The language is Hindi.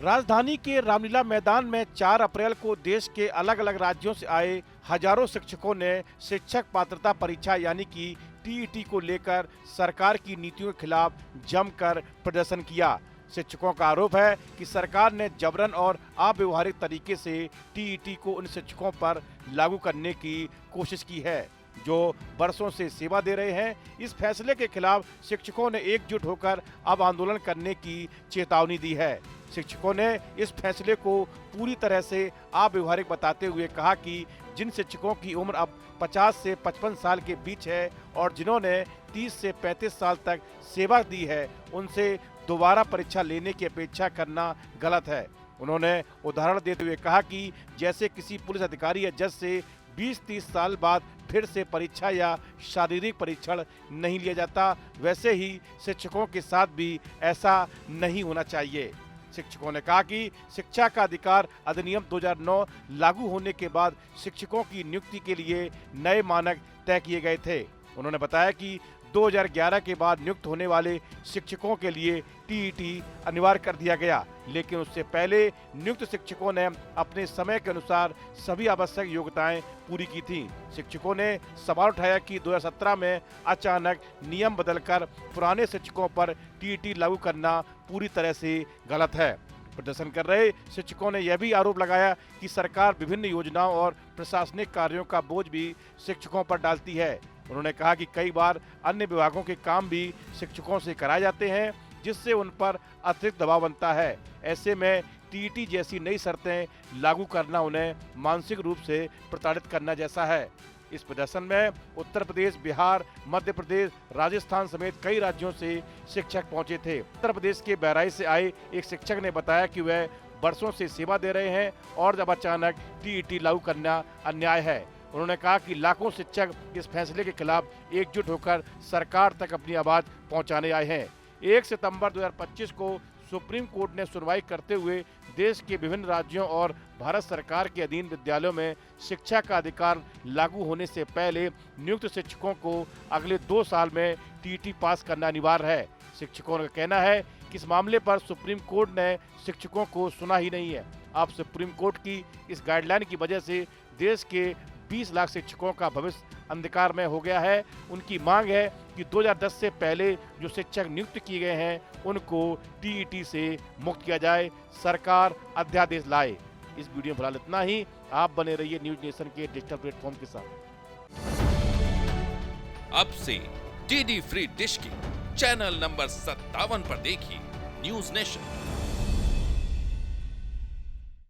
राजधानी के रामलीला मैदान में 4 अप्रैल को देश के अलग अलग राज्यों से आए हजारों शिक्षकों ने शिक्षक पात्रता परीक्षा यानी कि टीईटी को लेकर सरकार की नीतियों के खिलाफ जमकर प्रदर्शन किया। शिक्षकों का आरोप है कि सरकार ने जबरन और अव्यवहारिक तरीके से टीईटी को उन शिक्षकों पर लागू करने की कोशिश की है जो बरसों से सेवा दे रहे हैं। इस फैसले के खिलाफ शिक्षकों ने एकजुट होकर अब आंदोलन करने की चेतावनी दी है। शिक्षकों ने इस फैसले को पूरी तरह से अव्यवहारिक बताते हुए कहा कि जिन शिक्षकों की उम्र अब 50 से 55 साल के बीच है और जिन्होंने 30 से 35 साल तक सेवा दी है, उनसे दोबारा परीक्षा लेने की अपेक्षा करना गलत है। उन्होंने उदाहरण देते हुए कहा कि जैसे किसी पुलिस अधिकारी या जज से 20-30 साल बाद फिर से परीक्षा या शारीरिक परीक्षण नहीं लिया जाता, वैसे ही शिक्षकों के साथ भी ऐसा नहीं होना चाहिए। शिक्षकों ने कहा कि शिक्षा का अधिकार अधिनियम 2009 लागू होने के बाद शिक्षकों की नियुक्ति के लिए नए मानक तय किए गए थे। उन्होंने बताया कि 2011 के बाद नियुक्त होने वाले शिक्षकों के लिए टीईटी अनिवार्य कर दिया गया, लेकिन उससे पहले नियुक्त शिक्षकों ने अपने समय के अनुसार सभी आवश्यक योग्यताएं पूरी की थीं। शिक्षकों ने सवाल उठाया कि 2017 में अचानक नियम बदलकर पुराने शिक्षकों पर टीईटी लागू करना पूरी तरह से गलत है। प्रदर्शन कर रहे शिक्षकों ने यह भी आरोप लगाया कि सरकार विभिन्न योजनाओं और प्रशासनिक कार्यों का बोझ भी शिक्षकों पर डालती है। उन्होंने कहा कि कई बार अन्य विभागों के काम भी शिक्षकों से कराए जाते हैं, जिससे उन पर अतिरिक्त दबाव बनता है। ऐसे में टीईटी जैसी नई शर्तें लागू करना उन्हें मानसिक रूप से प्रताड़ित करना जैसा है। इस प्रदर्शन में उत्तर प्रदेश, बिहार, मध्य प्रदेश, राजस्थान समेत कई राज्यों से शिक्षक पहुंचे थे। उत्तर प्रदेश के बहराइच से आए एक शिक्षक ने बताया कि वह बरसों से सेवा दे रहे हैं और जब अचानक टीईटी लागू करना अन्याय है। उन्होंने कहा कि लाखों शिक्षक इस फैसले के खिलाफ एकजुट होकर सरकार तक अपनी आवाज पहुंचाने आए हैं। 1 सितंबर 2025 को सुप्रीम कोर्ट ने सुनवाई करते हुए देश के विभिन्न राज्यों और भारत सरकार के अधीन विद्यालयों में शिक्षा का अधिकार लागू होने से पहले नियुक्त शिक्षकों को अगले 2 साल में टीईटी पास करना अनिवार्य है। शिक्षकों का कहना है कि इस मामले पर सुप्रीम कोर्ट ने शिक्षकों को सुना ही नहीं है। अब सुप्रीम कोर्ट की इस गाइडलाइन की वजह से देश के 20 लाख शिक्षकों का भविष्य अंधकार में हो गया है। उनकी मांग है कि 2010 से पहले जो शिक्षक नियुक्त किए गए हैं उनको टीईटी से मुक्त किया जाए, सरकार अध्यादेश लाए। इस वीडियो में फिलहाल इतना ही। आप बने रहिए न्यूज नेशन के डिजिटल प्लेटफॉर्म के साथ। अब से डीडी फ्री डिश की चैनल नंबर 57 पर देखिए न्यूज नेशन।